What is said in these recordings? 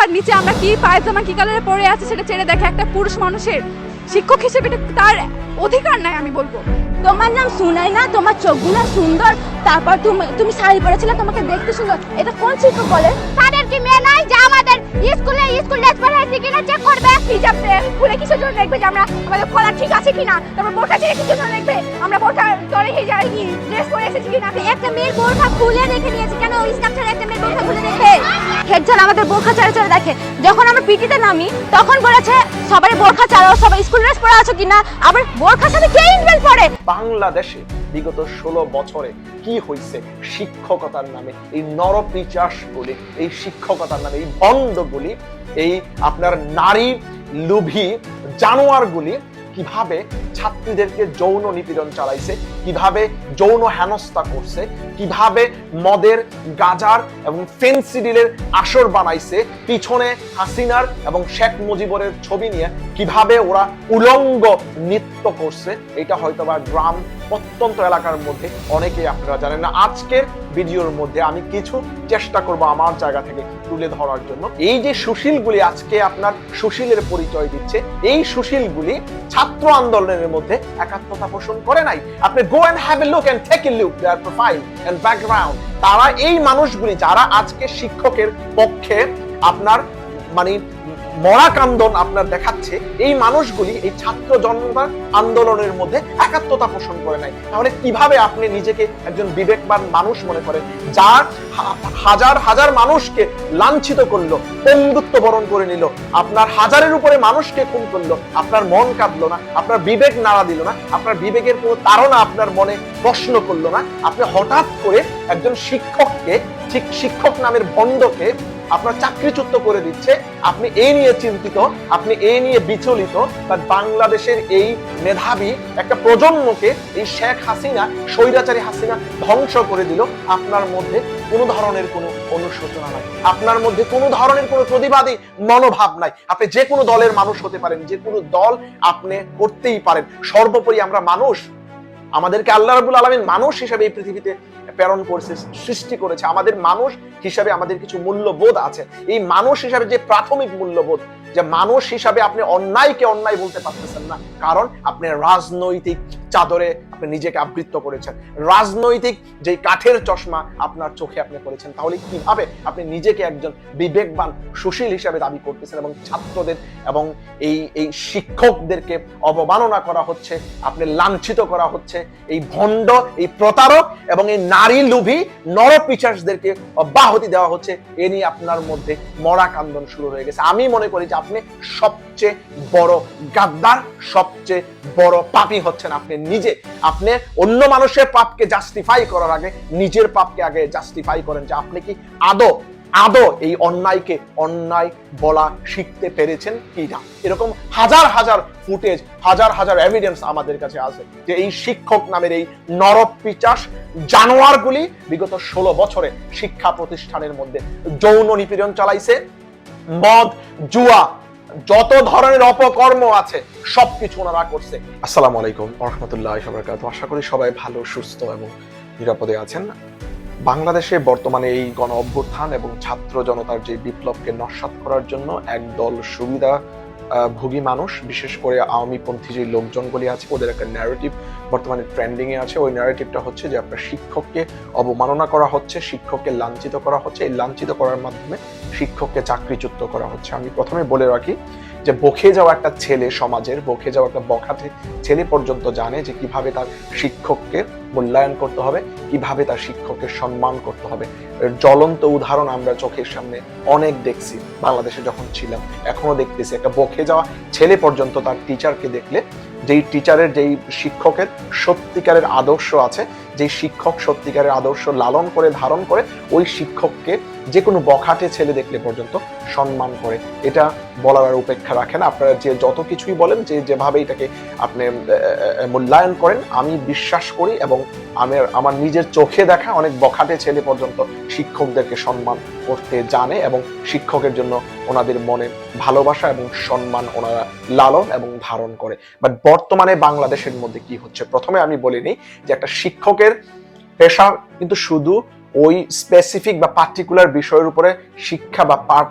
সোফার নিচে আমরা কি পায়জামা কি কালারে পরে আছে সেটা ছেড়ে দেখে একটা পুরুষ মানুষের শিক্ষক হিসেবে তার অধিকার নাই আমি বলবো। তোমার নাম সুনাইনা, তোমার চোখগুলো সুন্দর, তারপর তুমি শাড়ি পরেছিলে, তোমাকে দেখতে সুন্দর, এটা কোন শিক্ষক বলে? তাদের কি মেয়ে নাই যে আমাদের স্কুল ড্রেস পরাইছে কিনা চেক করবে? হিজাব খুলে কিসের জন্য দেখবে যে আমরা আমাদের কলা ঠিক আছে কিনা, তারপর বোরখা ছেড়ে কিসের জন্য দেখবে আমরা বোরখা তলে হিজাব ড্রেস পরে এসেছি কিনা। একটা মেয়ের বোরখা খুলে রেখে নিয়েছে কেন? ইসলাম ছাড়া একটা মেয়ের বোরখা খুলে রেখে হেডজান আমাদের বোরখা চাড়া দেখে। যখন আমরা পিটিতে নামি তখন বলেছে সবাই বোরখা চালাও, সবাই স্কুল ড্রেস পরে আছো কিনা। আবার বোরখার সাথে কে ইনভেল পরে? বাংলাদেশে বিগত 16 বছরে কি হয়েছে? শিক্ষকতার নামে এই নরপিচাসগুলি, এই শিক্ষকতার নামে এই বন্ধগুলি, এই আপনার নারী লোভী জানোয়ারগুলি কিভাবে ছাত্রীদেরকে যৌন নিপীড়ন চালাইছে, কিভাবে যৌন হেনস্থা করছে, কিভাবে মদের, গাজার এবং ফেন্সিডিলের আসর বানাইছে, পিছনে হাসিনার এবং শেখ মুজিবুরের ছবি নিয়ে কিভাবে ওরা উলঙ্গ নৃত্য করছে, এটা হয়তোবা গ্রাম প্রত্যন্ত এলাকার মধ্যে অনেকেই আপনারা জানেন না। আজকের ভিডিওর মধ্যে আমি কিছু চেষ্টা করব আমার জায়গা থেকে তুলে ধরার জন্য। এই যে সুশীলগুলি আজকে আপনার সুশীলের পরিচয় দিচ্ছে, এই সুশীলগুলি ছাত্র আন্দোলনের মধ্যে একাত্মতা পোষণ করে নাই। আপনি go and have a look and take a look their profile and background. তারা এই মানুষগুলি যারা আজকে শিক্ষকের পক্ষে আপনার মানে মরা কান্দন আপনার দেখাচ্ছে, এই মানুষগুলি এই ছাত্র জনতার আন্দোলনের মধ্যে একাত্মতা পোষণ করে নাই। তাহলে কিভাবে আপনি নিজেকে একজন বিবেকবান মানুষ মনে করেন, যার হাজার হাজার মানুষকে লাঞ্ছিত করলো, বন্ধুত্ব বরণ করে নিল, আপনার হাজারের উপরে মানুষকে খুন করলো, আপনার মন কাঁদলো না, আপনার বিবেক নাড়া দিল না, আপনার বিবেকের কোনো তাড়না আপনার মনে প্রশ্ন করলো না, আপনি হঠাৎ করে একজন শিক্ষককে, ঠিক শিক্ষক নামের ভণ্ডকে আপনার চাকরিচ্যুত করে দিচ্ছে। আপনি এই নিয়ে চিন্তিত, আপনি এই নিয়ে বিচলিত। বাংলাদেশের এই মেধাবী একটা প্রজন্মকে এই শেখ হাসিনা, স্বৈরাচারী হাসিনা ধ্বংস করে দিল। আপনার মধ্যে কোনো ধরনের কোনো অনুশোচনা নাই, আপনার মধ্যে কোনো ধরনের কোনো প্রতিবাদী মনোভাব নাই। আপনি যে কোনো দলের মানুষ হতে পারেন, যে কোনো দল আপনি করতেই পারেন। সর্বোপরি আমরা মানুষ, আমাদেরকে আল্লাহ রাব্বুল আলামিন মানুষ হিসেবে এই পৃথিবীতে প্রেরণ করেছে, সৃষ্টি করেছে। আমাদের মানুষ হিসাবে আমাদের কিছু মূল্যবোধ আছে। এই মানুষ হিসাবে যে প্রাথমিক মূল্যবোধ, যে মানুষ হিসাবে আপনি অন্যায়কে অন্যায় বলতে পারতেছেন না, কারণ আপনি রাজনৈতিক চাদরে আপনি নিজেকে আবৃত করেছেন, রাজনৈতিক যে কাঠের চশমা আপনার চোখে আপনি করেছেন। তাহলে কিভাবে আপনি নিজেকে একজন বিবেকবান সুশীল হিসাবে দাবি করতেছেন? এবং ছাত্রদের এবং এই শিক্ষকদেরকে অবমাননা করা হচ্ছে, আপনি লাঞ্ছিত করা হচ্ছে। এই ভণ্ড, এই প্রতারক এবং এই নারী লোভী নরপিশাচদেরকে অব্যাহতি দেওয়া হচ্ছে। এ নিয়ে আপনার মধ্যে মরা কান্দন শুরু হয়ে গেছে। আমি মনে করি যে আপনি সবচেয়ে বড় গাদ্দার, সবচেয়ে বড় পাপী হচ্ছেন আপনি নিজে। আপনি অন্য মানুষের পাপকে জাস্টিফাই করার আগে নিজের পাপকে আগে জাস্টিফাই করেন, যে আপনি কি আদো এই অন্যায়কে অন্যায় বলা শিখতে পেরেছেন কিনা। এরকম হাজার হাজার ফুটেজ, হাজার হাজার এভিডেন্স আমাদের কাছে আছে যে এই শিক্ষক নামের এই নরপিশাচ জানোয়ারগুলি বিগত 16 বছরে শিক্ষা প্রতিষ্ঠানের মধ্যে যৌন নিপীড়ন চালাইছে, মদ, জুয়া, যত ধরনের অপকর্ম আছে সবকিছু ওনারা করছে। আসসালামু আলাইকুম ওয়া রাহমাতুল্লাহি ওয়া বারাকাতুহু। আশা করি সবাই ভালো, সুস্থ এবং নিরাপদে আছেন। বাংলাদেশে বর্তমানে এই গণ অভ্যুত্থান এবং ছাত্র জনতার যে বিপ্লবকে নস্যাৎ করার জন্য একদল সুবিধা ভোগী মানুষ, বিশেষ করে আওয়ামীপন্থী যে লোকজনগুলি আছে, ওদের একটা ন্যারেটিভ বর্তমানে ট্রেন্ডিং এ আছে। ওই ন্যারেটিভটা হচ্ছে যে আপনার শিক্ষককে অবমাননা করা হচ্ছে, শিক্ষককে লাঞ্ছিত করা হচ্ছে। এই লাঞ্ছিত করার মাধ্যমে শিক্ষককে চাকরিচ্যুত করা হচ্ছে। আমি প্রথমে বলে রাখি যে বকে যাওয়া একটা ছেলে, সমাজের বকে যাওয়া একটা বখাটে ছেলে পর্যন্ত জানে যে কিভাবে তার শিক্ষককে মূল্যায়ন করতে হবে, কিভাবে তার শিক্ষককে সম্মান করতে হবে। জ্বলন্ত উদাহরণ আমরা চোখের সামনে অনেক দেখছি বাংলাদেশে যখন ছিলাম, এখনো দেখতেছি। একটা বকে যাওয়া ছেলে পর্যন্ত তার টিচারকে দেখলে, যেই টিচারের, যেই শিক্ষকের সত্যিকারের আদর্শ আছে, যেই শিক্ষক সত্যিকারের আদর্শ লালন করে ধারণ করে, ওই শিক্ষককে যে কোনো বখাটে ছেলে দেখলে পর্যন্ত সম্মান করে। এটা বলার আর উপেক্ষা রাখেন। আপনারা যে যত কিছুই বলেন, যে যেভাবে এটাকে আপনি মূল্যায়ন করেন, আমি বিশ্বাস করি এবং আমার নিজের চোখে দেখা অনেক বখাটে ছেলে পর্যন্ত শিক্ষকদেরকে সম্মান করতে জানে এবং শিক্ষকের জন্য ওনাদের মনে ভালোবাসা এবং সম্মান ওনারা লালন এবং ধারণ করে। বাট বর্তমানে বাংলাদেশের মধ্যে কি হচ্ছে, প্রথমে আমি বলিনি যে একটা শিক্ষকের পেশা কিন্তু শুধু ওই স্পেসিফিক বা পার্টিকুলার বিষয়ের উপরে শিক্ষা বা পাঠ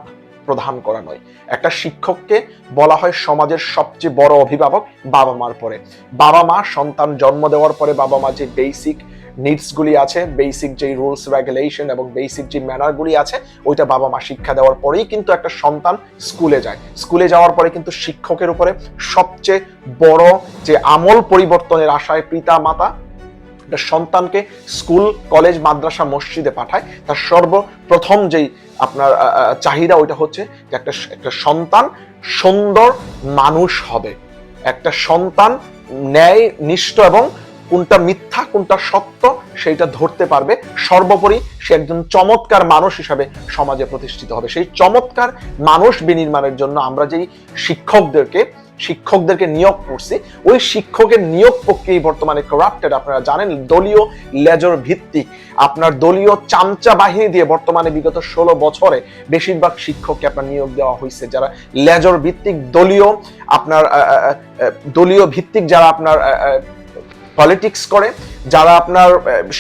প্রদান করা নয়। একটা শিক্ষককে বলা হয় সমাজের সবচেয়ে বড় অভিভাবক বাবা মার পরে। বাবা মা সন্তান জন্ম দেওয়ার পরে বাবা মা যে বেসিক নিডস গুলি আছে, বেসিক যে রুলস রেগুলেশন এবং বেসিক যে ম্যানার গুলি আছে, ওইটা বাবা মা শিক্ষা দেওয়ার পরেই কিন্তু একটা সন্তান স্কুলে যায়। স্কুলে যাওয়ার পরে কিন্তু শিক্ষকের উপরে সবচেয়ে বড় যে আমল পরিবর্তনের আশায় পিতা মাতা সন্তানকে স্কুল কলেজ মাদ্রাসা মসজিদে পাঠায়। তার সর্বপ্রথম যেই আপনার চাহিদা ওইটা হচ্ছে যে একটা সন্তান সুন্দর মানুষ হবে, একটা সন্তান ন্যায় নিষ্ঠ এবং কোনটা মিথ্যা কোনটা সত্য সেইটা ধরতে পারবে, সর্বোপরি সে একজন চমৎকার মানুষ হিসাবে সমাজে প্রতিষ্ঠিত হবে। সেই চমৎকার মানুষ বিনির্মাণের জন্য আমরা যেই শিক্ষকদেরকে নিয়োগ করছি, ওই শিক্ষকের নিয়োগ প্রক্রিয়া বর্তমানে করাপ্টেড। আপনারা জানেন দলীয় লেজর ভিত্তিক আপনার দলীয় চামচা বাহিনী দিয়ে বর্তমানে বিগত 16 বছরে বেশিরভাগ শিক্ষককে আপনার নিয়োগ দেওয়া হয়েছে, যারা লেজর ভিত্তিক দলীয় ভিত্তিক যারা আপনার পলিটিক্স করে, যারা আপনার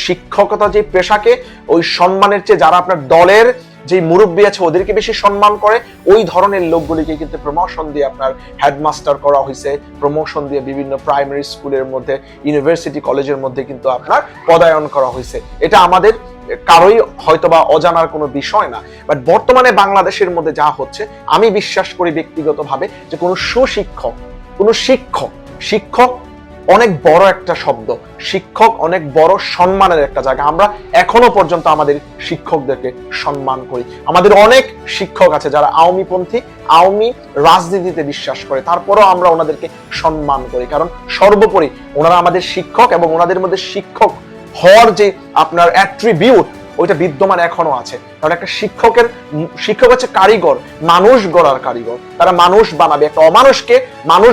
শিক্ষকতা যে পেশাকে ওই সম্মানের চেয়ে যারা আপনার দলের যে মুরব্বী আছে ওদেরকে বেশি সম্মান করে, ওই ধরনের লোকগুলিকে কিন্তু প্রমোশন দিয়ে আপনার হেডমাস্টার করা হয়েছে, প্রমোশন দিয়ে বিভিন্ন প্রাইমারি স্কুলের মধ্যে, ইউনিভার্সিটি কলেজের মধ্যে কিন্তু আপনার পদায়ন করা হয়েছে। এটা আমাদের কারোই হয়তোবা অজানার কোনো বিষয় না। বাট বর্তমানে বাংলাদেশের মধ্যে যা হচ্ছে, আমি বিশ্বাস করি ব্যক্তিগতভাবে যে কোনো শিক্ষক অনেক বড় একটা শব্দ, শিক্ষক অনেক বড় সম্মানের একটা জায়গা। আমরা এখনো পর্যন্ত আমাদের শিক্ষকদেরকে সম্মান করি। আমাদের অনেক শিক্ষক আছে যারা আওয়ামী রাজনীতিতে বিশ্বাস করে, তারপরেও আমরা ওনাদেরকে সম্মান করি, কারণ সর্বোপরি ওনারা আমাদের শিক্ষক এবং ওনাদের মধ্যে শিক্ষক হওয়ার যে আপনার অ্যাট্রিবিউট ওইটা বিদ্যমান এখনো আছে। কারণ একটা শিক্ষক হচ্ছে কারিগর, মানুষ গড়ার কারিগর। তারা মানুষ বানাবে, একটা অমানুষকে মানুষ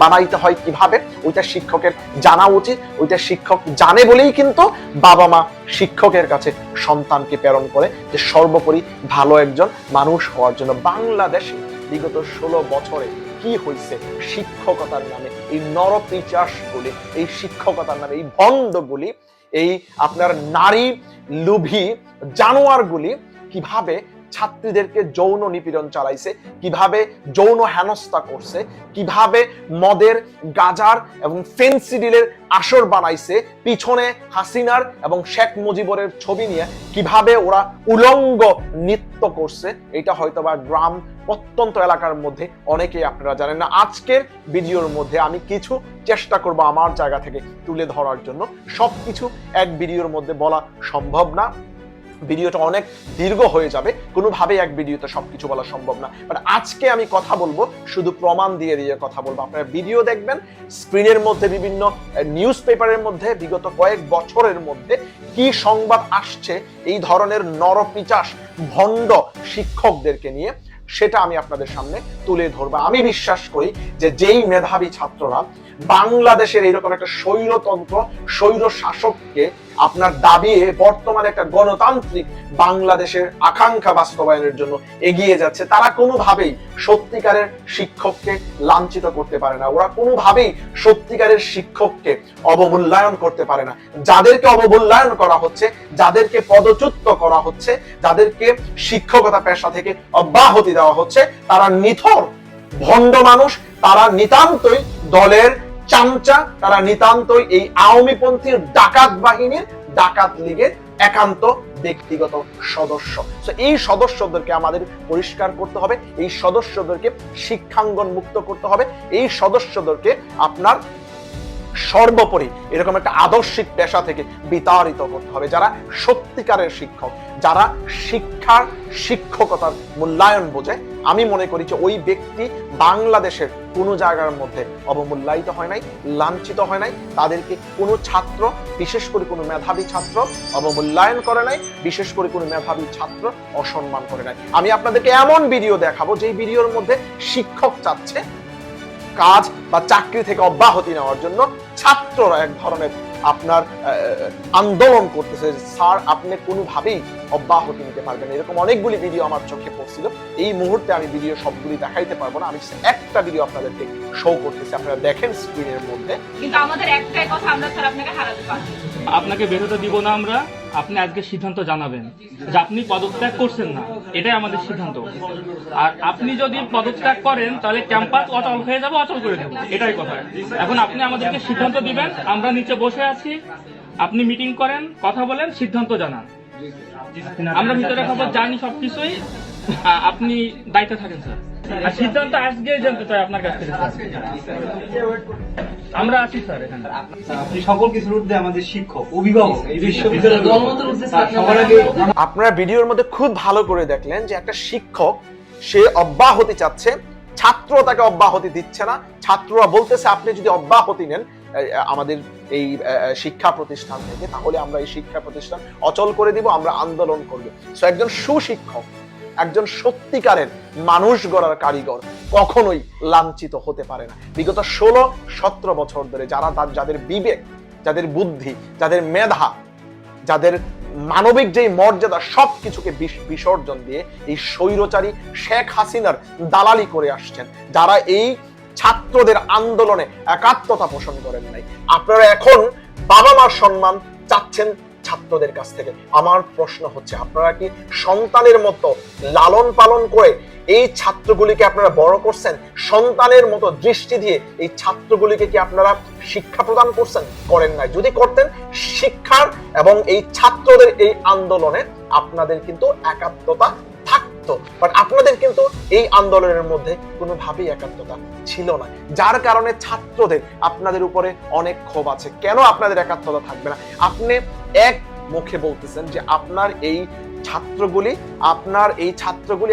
বানাইতে হয় কিভাবে ওইটা শিক্ষকের জানা উচিত। ওইটা শিক্ষক জানে বলেই কিন্তু বাবা মা শিক্ষকের কাছে সন্তানকে প্রেরণ করে যে সর্বোপরি ভালো একজন মানুষ হওয়ার জন্য। বাংলাদেশে বিগত 16 বছরে কি হয়েছে শিক্ষকতার নামে, এই নরপিচাসগুলি, এই শিক্ষকতার নামে এই ভণ্ডগুলি, এই আপনার নারী লোভী জানোয়ারগুলি কিভাবে ছাত্রীদেরকে যৌন নিপীড়ন চালাইছে, কিভাবে যৌন হেনস্থা করছে, কিভাবে মদের গাজার এবং ফেন্সিডিলের আসর বানাইছে, পিছনে হাসিনার এবং শেখ মুজিবুরের ছবি নিয়ে কিভাবে ওরা উলঙ্গ নৃত্য করছে, এটা হয়তোবা গ্রাম প্রত্যন্ত এলাকার মধ্যে অনেকেই আপনারা জানেন না। আজকের ভিডিওর মধ্যে আমি কিছু চেষ্টা করব আমার জায়গা থেকে তুলে ধরার জন্য। সবকিছু এক ভিডিওর মধ্যে বলা সম্ভব না, ভিডিওটা অনেক দীর্ঘ হয়ে যাবে, কোনোভাবেই এক ভিডিওতে সবকিছু বলা সম্ভব না। বাট আজকে আমি কথা বলবো, শুধু প্রমাণ দিয়ে কথা বলবো। আপনারা ভিডিও দেখবেন, স্ক্রিনের মধ্যে বিভিন্ন নিউজ পেপারের মধ্যে বিগত কয়েক বছরের মধ্যে কি সংবাদ আসছে এই ধরনের নরপিচাস ভণ্ড শিক্ষকদেরকে নিয়ে, সেটা আমি আপনাদের সামনে তুলে ধরবো। আমি বিশ্বাস করি যে যেই মেধাবী ছাত্ররা বাংলাদেশের এরকম একটা স্বৈরতন্ত্র স্বৈর শাসককে আপনার দাবিয়ে বর্তমানে একটা গণতান্ত্রিক বাংলাদেশের আকাঙ্ক্ষা বাস্তবায়নের জন্য এগিয়ে যাচ্ছে, তারা কোনোভাবেই সত্যিকারের শিক্ষককে লাঞ্ছিত করতে পারে না। ওরা কোনোভাবেই সত্যিকারের শিক্ষককে অবমূল্যায়ন করতে পারে না। যাদেরকে অবমূল্যায়ন করা হচ্ছে, যাদেরকে পদচ্যুত করা হচ্ছে, যাদেরকে শিক্ষকতা পেশা থেকে অব্যাহতি দেওয়া হচ্ছে, তারা নিথর ভণ্ড মানুষ, তারা নিতান্তই দলের চামচা, তারা নিতান্তই এই আওয়ামীপন্থী ডাকাত বাহিনীর, ডাকাত লীগের একান্ত ব্যক্তিগত সদস্য। এই সদস্যদেরকে আমাদের পরিষ্কার করতে হবে, এই সদস্যদেরকে শিক্ষাঙ্গন মুক্ত করতে হবে, এই সদস্যদেরকে আপনার সর্বোপরি এরকম একটা আদর্শিক পেশা থেকে বিতাড়িত করতে হবে। যারা সত্যিকারের শিক্ষক, যারা শিক্ষকতার মূল্যায়ন বোঝে, আমি মনে করি যে ওই ব্যক্তি বাংলাদেশের কোনো জায়গার মধ্যে অবমূল্যায়িত হয় নাই, লাঞ্ছিত হয় নাই। তাদেরকে কোনো ছাত্র, বিশেষ করে কোনো মেধাবী ছাত্র অবমূল্যায়ন করে নাই, বিশেষ করে কোনো মেধাবী ছাত্র অসম্মান করে নাই। আমি আপনাদেরকে এমন ভিডিও দেখাবো যে ভিডিওর মধ্যে শিক্ষক চাচ্ছে কাজ বা চাকরি থেকে অব্যাহতি নেওয়ার জন্য, ছাত্ররা এক ধরনের আপনার আন্দোলন করতেছে, স্যার আপনি কোনোভাবেই অব্যাহতি নিতে পারবেন। এরকম অনেকগুলি ভিডিও আমার চোখে পড়ছিল। এই মুহূর্তে আমি ভিডিও সবগুলি দেখাইতে পারবো না, আমি একটা ভিডিও আপনাদেরকে শো করতেছি, আপনারা দেখেন স্ক্রিনের মধ্যে। কিন্তু আমাদের একটাই কথা, আমরা স্যার আপনাকে হারাতে পারবো, আপনাকে বেরোতে দিব না আমরা। আপনি আজকে সিদ্ধান্ত জানাবেন যে আপনি পদত্যাগ করছেন না, এটাই আমাদের সিদ্ধান্ত। আর আপনি যদি পদত্যাগ করেন তাহলে ক্যাম্পাস অচল হয়ে যাবে, অচল করে দেবো, এটাই কথা। এখন আপনি আমাদেরকে সিদ্ধান্ত দিবেন, আমরা নিচে বসে আছি, আপনি মিটিং করেন, কথা বলেন, সিদ্ধান্ত জানান। আমরা ভিতরে খবর জানি সবকিছুই, আপনি দায়িত্বে থাকেন স্যার। আর সিদ্ধান্ত আজকে জানতে চাই আপনার কাছ থেকে স্যার। আমরা আছি স্যার এখানে। আপনি সকল কিছুর ঊর্ধ্বে আমাদের শিক্ষক, অভিভাবক, এই বিশ্ববিদ্যালয়ের সবার আগে আপনারা ভিডিওর মধ্যে খুব ভালো করে দেখলেন যে একটা শিক্ষক সে অব্যাহতি চাচ্ছে, ছাত্র তাকে অব্যাহতি দিচ্ছে না। ছাত্ররা বলতেছে আপনি যদি অব্যাহতি নেন আমাদের এই শিক্ষা প্রতিষ্ঠান থেকে, তাহলে আমরা এই শিক্ষা প্রতিষ্ঠান অচল করে দিব, আমরা আন্দোলন করব। সো একজন সুশিক্ষক, একজন সত্যিকারের মানুষ গড়ার কারিগর কখনোই লাঞ্ছিত হতে পারে না। বিগত 16-17 বছর ধরে যাদের বিবেক, যাদের বুদ্ধি, যাদের মেধা, যাদের মানবিক যে মর্যাদা, সবকিছুকে বিসর্জন দিয়ে এই স্বৈরচারী শেখ হাসিনার দালালি করে আসছেন, যারা এই ছাত্রদের আন্দোলনে একাত্মতা পোষণ করেন নাই, আপনারা এখন বাবা মার সম্মান চাচ্ছেন ছাত্রদের কাছ থেকে। আমার প্রশ্ন হচ্ছে, আপনারা কি সন্তানের মতো লালন পালন করে এই ছাত্রগুলিকে আপনারা বড় করছেন? সন্তানের মতো দৃষ্টি দিয়ে এই ছাত্রগুলিকে কি আপনারা শিক্ষা প্রদান করছেন? করেন নাই। যদি করতেন, শিক্ষার এবং এই ছাত্রদের এই আন্দোলনে আপনাদের কিন্তু একাত্মতা থাকতো, বাট আপনাদের কিন্তু এই আন্দোলনের মধ্যে কোনোভাবেই একাত্মতা ছিল না, যার কারণে ছাত্রদের আপনাদের উপরে অনেক ক্ষোভ আছে। কেন আপনাদের একাত্মতা থাকবে না? আপনি এক মুখে বলতেছেন যে আপনার এই ছাত্রগুলি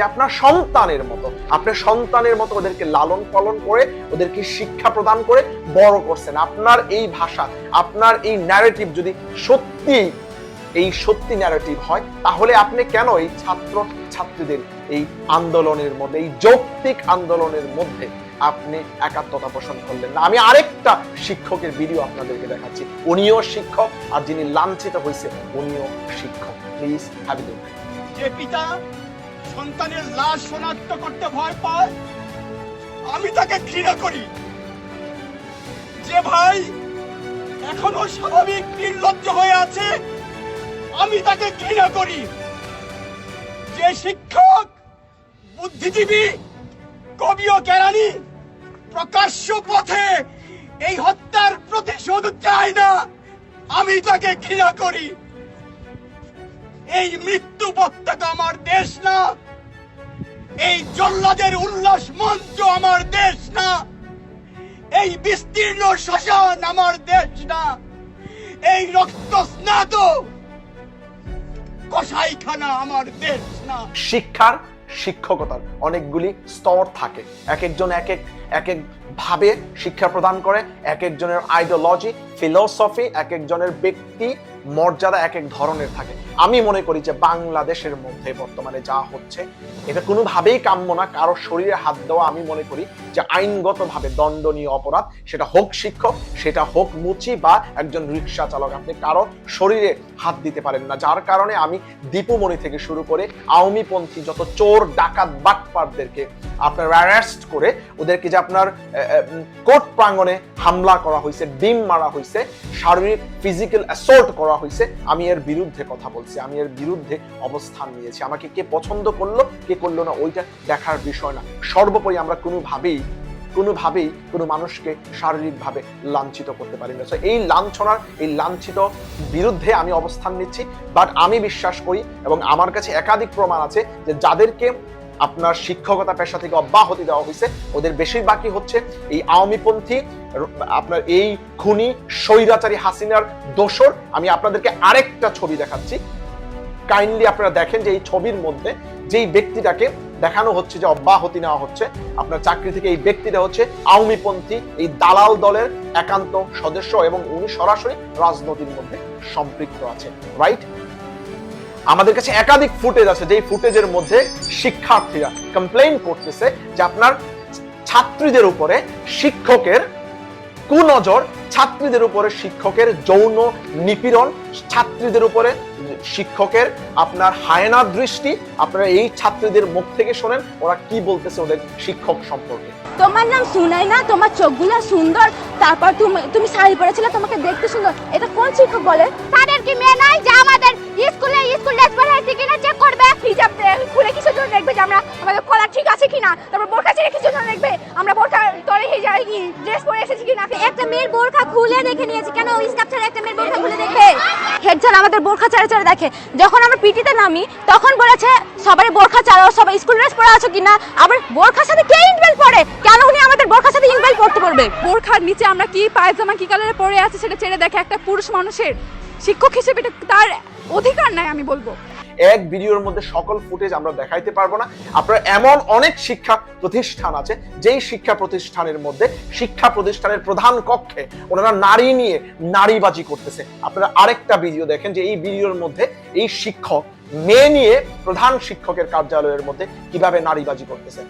আপনার সন্তানের মতো, আপনি সন্তানের মতো ওদেরকে লালন পালন করে, ওদেরকে শিক্ষা প্রদান করে বড় করছেন। আপনার এই ভাষা, আপনার এই ন্যারেটিভ যদি সত্যি ন্যারেটিভ হয়, তাহলে আপনি কেন এই ছাত্রীদের এই আন্দোলনের মধ্যে, এই যৌক্তিক আন্দোলনের মধ্যে আপনি একাত্মতা পোষণ করলেন না? আমি আরেকটা শিক্ষকের ভিডিও আপনাদেরকে দেখাচ্ছি। উনিও শিক্ষক, আর যিনি লাঞ্ছিত হয়েছে উনিও শিক্ষক। Please have it. যে পিতা সন্তানের লাশ শনাক্ত করতে ভয় পায়, আমি তাকে ঘৃণা করি। যে ভাই এখনো স্বাভাবিক নির্লজ্জ হয়ে আছে, আমি তাকে ঘৃণা করি। যে শিক্ষক, বুদ্ধিজীবী, কবি ও কেরানি প্রকাশ্য পথে এই হত্যার প্রতিশোধ চায় না, আমি তাকে ঘৃণা করি। এই মৃত্যু পতাকা আমার দেশ না, এই জল্লাদের উল্লাস মঞ্চ আমার দেশ না, এই বিস্তীর্ণ শ্মশান আমার দেশ না, এই রক্ত স্নাত কসাইখানা আমার দেশ না। শিক্ষকতার অনেকগুলি স্তর থাকে, এক একজন এক এক ভাবে শিক্ষা প্রদান করে, এক একজনের আইডিওলজি, ফিলোসফি, এক একজনের ব্যক্তি মর্যাদা এক এক ধরনের থাকে। আমি মনে করি যে বাংলাদেশের মধ্যে বর্তমানে যা হচ্ছে, এটা কোনোভাবেই কাম্য না। কারো শরীরে হাত দেওয়া আমি মনে করি যে আইনগতভাবে দণ্ডনীয় অপরাধ। সেটা হোক শিক্ষক, সেটা হোক মুচি বা একজন রিক্সা চালক, আপনি কারো শরীরে হাত দিতে পারেন না। যার কারণে আমি দীপুমণি থেকে শুরু করে আওয়ামীপন্থী যত চোর, ডাকাত, বাটপারদেরকে আপনার অ্যারেস্ট করে ওদেরকে যে আপনার কোর্ট প্রাঙ্গণে হামলা করা হয়েছে, ডিম মারা হয়েছে, শারীরিক ফিজিক্যাল অ্যাসল্ট করা হয়েছে, আমি এর বিরুদ্ধে কথা বলছি, আমি এর বিরুদ্ধে অবস্থান নিয়েছি। আমাকে কে পছন্দ করলো কে করলো না ওইটা দেখার বিষয় না। সর্বোপরি আমরা কোনোভাবেই কোনো মানুষকে শারীরিকভাবে লাঞ্ছিত করতে পারি না। এই লাঞ্ছিত বিরুদ্ধে আমি অবস্থান নিচ্ছি। বাট আমি বিশ্বাস করি এবং আমার কাছে একাধিক প্রমাণ আছে যে যাদেরকে আপনার শিক্ষকতা পেশা থেকে অব্যাহতি দেওয়া হয়েছে, ওদের বেশিরভাগই হচ্ছে এই আওয়ামীপন্থী, আপনার এই খুনি স্বৈরাচারী হাসিনার দোসর। আমি আপনাদেরকে আরেকটা ছবি দেখাচ্ছি, কাইন্ডলি আপনারা দেখেন যে এই ছবির মধ্যে যেই ব্যক্তিটাকে দেখানো হচ্ছে যে অব্যাহতি নেওয়া হচ্ছে আপনার চাকরি থেকে, এই ব্যক্তিটা হচ্ছে আওয়ামীপন্থী এই দালাল দলের একান্ত সদস্য এবং উনি সরাসরি রাজনীতির মধ্যে সম্পৃক্ত আছে, রাইট? আমাদের কাছে একাধিক ফুটেজ আছে, যেই ফুটেজের মধ্যে শিক্ষার্থীরা কমপ্লেইন করতেছে যে আপনার ছাত্রীদের উপরে শিক্ষকের কুনজর, ছাত্রীদের উপরে শিক্ষকের যৌন নিপীড়ন, ছাত্রীদের উপরে শিক্ষকের আপনার হায়না দৃষ্টি। আপনারা এই ছাত্রীদের মুখ থেকে শোনেন ওরা কি বলতেছে ওদের শিক্ষক সম্পর্কে। তোমার নাম সুনাইনা, তোমার চোখগুলো সুন্দর, তারপর তুমি শাড়ি পরেছিলে, তোমাকে দেখতে সুন্দর, এটা কোন শিক্ষক বলে? তাদের কি মেয়ে নাই যে আমাদের স্কুল ড্রেস পরে আছি কিনা চেক করবে। হিজাব খুলে কিসের জন্য দেখবে যে আমরা আমাদের কলা ঠিক আছে কিনা, তারপর বোরকা ছেড়ে কিসের জন্য দেখবে আমরা বোরকা তলে ড্রেস পরে এসেছি কিনা। একটা মেয়ের বোরখা খুলে দেখে নিয়েছে, কেন স্কার্ফ ছাড়া একটা মেয়ের বোরখা খুলে দেখবে? হেড স্যার আমাদের বোরখা চাড়া দেখে। যখন আমরা পিটিতে নামি তখন বলেছে সবাই বোরখা চালাও, সবাই স্কুল ড্রেস পরে আছো কিনা। আবার বোরখার সাথে কে ইনভেল পরে? কেন উনি আমাদের বোরখার সাথে ইনভেল পড়তে বলবে? বোরখার নিচে আমরা কি পায়জামা কি কালারে পরে আছে সেটা ছেড়ে দেখে একটা পুরুষ মানুষের শিক্ষক হিসেবে এটা তার অধিকার নাই আমি বলবো। এক ভিডিওর মধ্যে সকল ফুটেজ আমরা দেখাইতে পারবো না। আপনারা এমন অনেক শিক্ষা প্রতিষ্ঠান আছে যেই শিক্ষা প্রতিষ্ঠানের মধ্যে শিক্ষা প্রতিষ্ঠানের প্রধান কক্ষে ওনারা নারী নিয়ে নারীবাজি করতেছে। আপনারা আরেকটা ভিডিও দেখেন যে এই ভিডিওর মধ্যে এই শিক্ষক মেয়ে নিয়ে প্রধান শিক্ষকের কার্যালয়ের মধ্যে কিভাবে নারীবাজি করতেছে।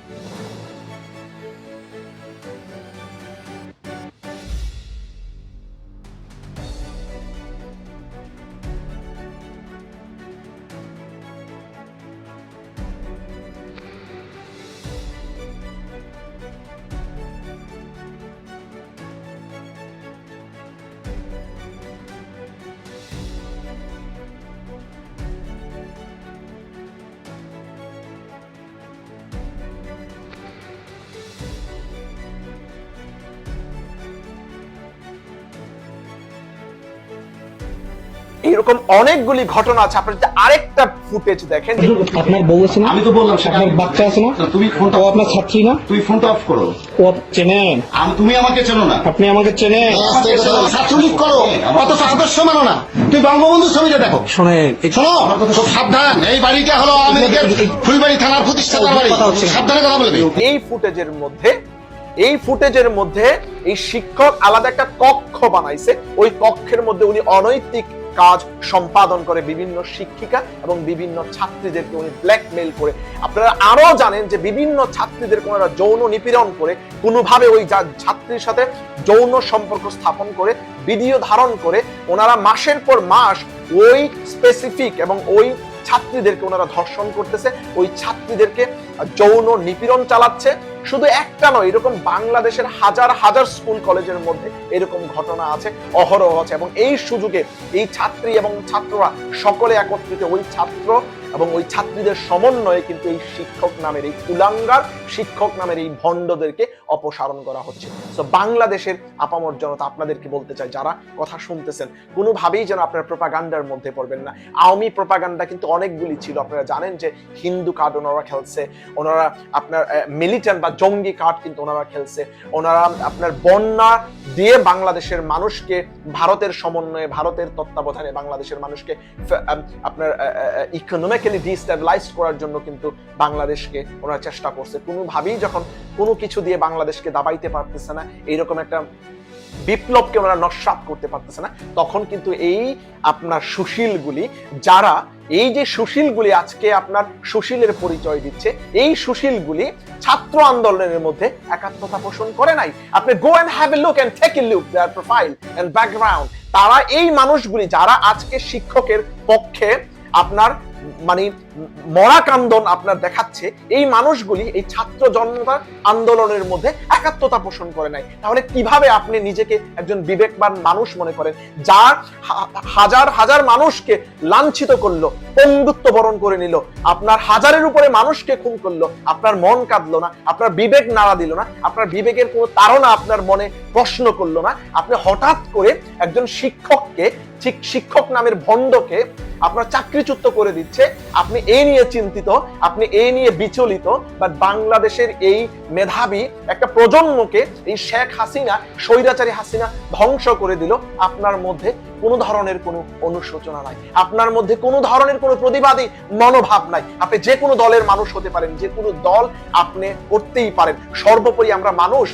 এরকম অনেকগুলি ঘটনা আছে। আপনারা যদি আরেকটা ফুটেজ দেখেন, আপনার বউ আছে না? আমি তো বললাম আপনার বাচ্চা আছে না? তুমি ফোনটা আপনার ছাত্রী না? তুমি ফোনটা অফ করো। ও চেনেন? তুমি আমাকে চেনো না? আপনি আমাকে চেনেন? ছাত্রলীগ করো, অত আদর্শ মানো না। তুই বঙ্গবন্ধুর ছবিটা দেখো। শোনেন, শোনো, খুব সাবধান। এই বাড়িটা হলো আওয়ামী লীগের ফুলবাড়ি থানার প্রতিষ্ঠাতার বাড়ি। সাবধানে কথা বলবে। এই ফুটেজের মধ্যে এই শিক্ষক আলাদা একটা কক্ষ বানাইছে। ওই কক্ষের মধ্যে উনি অনৈতিক কাজ সম্পাদন করে বিভিন্ন শিক্ষিকা এবং বিভিন্ন ছাত্রীদেরকে উনি ব্ল্যাকমেইল করে। আপনারা আরো জানেন যে বিভিন্ন ছাত্রীদের ওনারা যৌন নিপীড়ন করে, কোনোভাবে ওই ছাত্রীর সাথে যৌন সম্পর্ক স্থাপন করে ভিডিও ধারণ করে ওনারা মাসের পর মাস ওই স্পেসিফিক এবং ওই ছাত্রীদেরকে ওনারা ধর্ষণ করতেছে, ওই ছাত্রীদেরকে যৌন নিপীড়ন চালাচ্ছে। শুধু একটা নয়, এরকম বাংলাদেশের হাজার হাজার স্কুল কলেজের মধ্যে এরকম ঘটনা আছে, অহরহ আছে। এবং এই সুযোগে এই ছাত্রী এবং ছাত্ররা সকলে একত্রিত ওই ছাত্র এবং ওই ছাত্রীদের সমন্বয়ে কিন্তু এই শিক্ষক নামের এই কুলাঙ্গার শিক্ষক নামের এই ভণ্ডদেরকে অপসারণ করা হচ্ছে। তো বাংলাদেশের আপামর জনতা আপনাদেরকে বলতে চাই, যারা কথা শুনতেছেন, কোনোভাবেই যেন আপনার প্রোপাগান্ডার মধ্যে পড়বেন না। আওয়ামী প্রোপাগান্ডা কিন্তু অনেকগুলি ছিল। আপনারা জানেন যে হিন্দু কার্ড ওনারা খেলছে, ওনারা আপনার মিলিটেন্ট বা জঙ্গি কার্ড কিন্তু ওনারা খেলছে, ওনারা আপনার বন্যা দিয়ে বাংলাদেশের মানুষকে ভারতের সমন্বয়ে ভারতের তত্ত্বাবধানে বাংলাদেশের মানুষকে আপনার ইকোনমিক্যালি ডিস্টেবিলাইজ করার জন্য কিন্তু বাংলাদেশকে ওনারা চেষ্টা করছে। কোনোভাবেই যখন কোনো কিছু দিয়ে বাংলাদেশকে দাবাইতে পারতেছে না, এইরকম একটা বিপ্লবকে ওনারা নস্যাৎ করতে পারতেছে না, তখন কিন্তু এই আপনার সুশীলগুলি, যারা এই যে সুশীলগুলি আজকে আপনার সুশীলের পরিচয় দিচ্ছে, এই সুশীলগুলি ছাত্র আন্দোলনের মধ্যে একাত্মতা পোষণ করে নাই। আপনি go and have a look and take a look their profile and background. তারা এই মানুষগুলি যারা আজকে শিক্ষকের পক্ষে আপনার মানে মরা কান্দন আপনার দেখাচ্ছে, এই মানুষগুলি এই ছাত্র জনতা আন্দোলনের মধ্যে একাত্মতা পোষণ করে নাই। তাহলে কিভাবে আপনি নিজেকে একজন বিবেকবান মানুষ মনে করেন, যার হাজার হাজার মানুষকে লাঞ্ছিত করলো, পঙ্গুত্ব বরণ করে নিল, আপনার হাজারের উপরে মানুষকে খুন করলো, আপনার মন কাঁদলো না, আপনার বিবেক নাড়া দিল না, আপনার বিবেকের কোনো তাড়না আপনার মনে প্রশ্ন করলো না। আপনি হঠাৎ করে একজন শিক্ষককে, ঠিক শিক্ষক নামের ভণ্ডকে আপনার চাকরিচ্যুত করে দিচ্ছে। আপনি এই নিয়ে চিন্তিত, আপনি এই নিয়ে বিচলিত। বাট বাংলাদেশের এই মেধাবী একটা প্রজন্মকে এই শেখ হাসিনা, স্বৈরাচারী হাসিনা ধ্বংস করে দিল। আপনার মধ্যে কোনো ধরনের কোনো অনুশোচনা নাই, আপনার মধ্যে কোনো ধরনের কোনো প্রতিবাদী মনোভাব নাই। আপনি যে কোনো দলের মানুষ হতে পারেন, যে কোনো দল আপনি করতেই পারেন। সর্বোপরি আমরা মানুষ,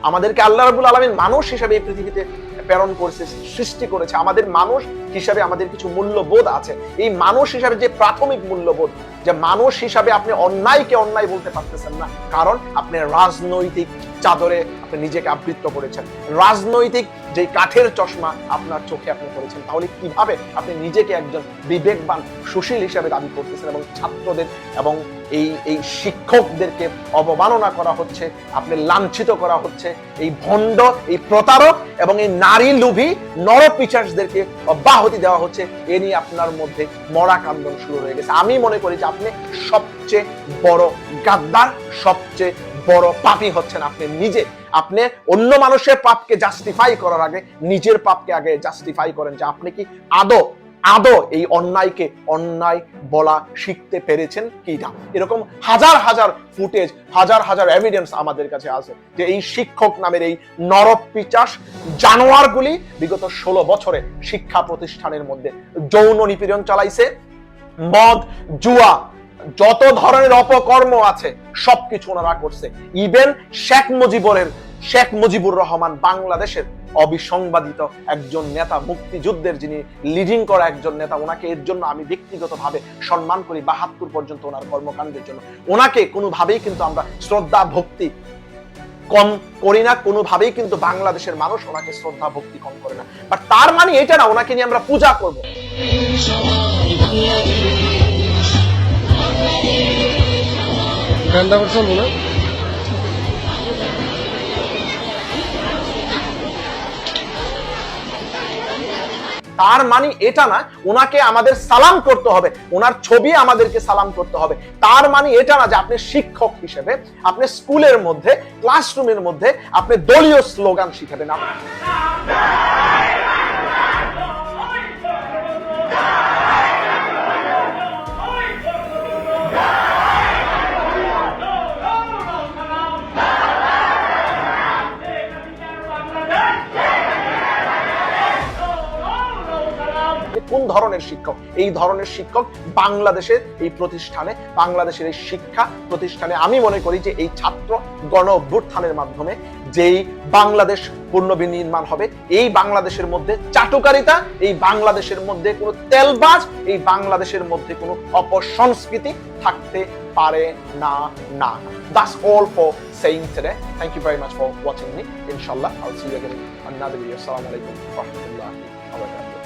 আমাদেরকে আল্লাহ রাব্বুল আলামিন মানুষ হিসেবে এই পৃথিবীতে প্রেরণ করেছে, সৃষ্টি করেছে। আমাদের মানুষ হিসাবে আমাদের কিছু মূল্যবোধ আছে। এই মানুষ হিসাবে যে প্রাথমিক মূল্যবোধ, যে মানুষ হিসাবে আপনি অন্যায়কে অন্যায় বলতে পারতেছেন না, কারণ আপনি রাজনৈতিক চাদরে আপনি নিজেকে আবৃত করেছেন, রাজনৈতিক যে কাঠের চশমা আপনার চোখে আপনি পড়েছেন, তাহলে কিভাবে আপনি নিজেকে একজন বিবেকবান সুশীল হিসেবে দাবি করতেছেন? এবং ছাত্রদের এবং এই শিক্ষকদেরকে অবমাননা করা হচ্ছে, আপনি লাঞ্ছিত করা হচ্ছে। এই ভণ্ড, এই প্রতারক এবং এই নারী লোভী নরপিশাচদেরকে অব্যাহতি দেওয়া হচ্ছে। এ নিয়ে আপনার মধ্যে মরা কান্দন শুরু হয়ে গেছে। আমি মনে করি যে আপনি সবচেয়ে বড় গাদ্দার, সবচেয়ে বড় পাপী হচ্ছেন আপনি নিজে। আপনি অন্য মানুষের পাপকে জাস্টিফাই করার আগে নিজের পাপকে আগে জাস্টিফাই করেন যে আপনি কি আদো এই অন্যায়কে অন্যায় বলা শিখতে পেরেছেন কিনা। এরকম হাজার হাজার ফুটেজ, হাজার হাজার এভিডেন্স আমাদের কাছে আছে যে এই শিক্ষক নামের এই নরপিশাচ জানোয়ারগুলি বিগত 16 বছরে শিক্ষা প্রতিষ্ঠানের মধ্যে যৌন নিপীড়ন চালাইছে, মদ, জুয়া, যত ধরনের অপকর্ম আছে সবকিছু ওনারা করছে। ইভেন শেখ মুজিবুর রহমান বাংলাদেশের অবিসংবাদিত একজন নেতা, মুক্তিযুদ্ধের যিনি লিডিং করা একজন নেতা, ওনাকে এর জন্য আমি ব্যক্তিগতভাবে সম্মান করি। 72 পর্যন্ত ওনার কর্মকাণ্ডের জন্য ওনাকে কোনোভাবেই কিন্তু আমরা শ্রদ্ধা ভক্তি কম করি না, কোনোভাবেই কিন্তু বাংলাদেশের মানুষ ওনাকে শ্রদ্ধা ভক্তি কম করে না। বাট তার মানে এটা না ওনাকে নিয়ে আমরা পূজা করব। তার মানে এটা না ওনাকে আমাদের সালাম করতে হবে, ওনার ছবি আমাদেরকে সালাম করতে হবে। তার মানে এটা না যে আপনি শিক্ষক হিসেবে আপনি স্কুলের মধ্যে, ক্লাসরুমের মধ্যে আপনি দলীয় স্লোগান শিখাবেন। কোন ধরনের শিক্ষক? এই ধরনের শিক্ষক বাংলাদেশের এই প্রতিষ্ঠানে, বাংলাদেশের এই শিক্ষা প্রতিষ্ঠানে আমি মনে করি যে এই ছাত্র গণ অভ্যুত্থানের মাধ্যমে যেই বাংলাদেশ পুনর্নির্মাণ হবে, এই বাংলাদেশের মধ্যে চাটুকারিতা, এই বাংলাদেশের মধ্যে কোনো তেলবাজ, এই বাংলাদেশের মধ্যে কোনো অপসংস্কৃতি থাকতে পারে না। That's all for saying today. Thank you very much for watching me. Inshallah, I'll see you again in another video. Assalamu alaikum wa rahmatullahi wa barakatuh.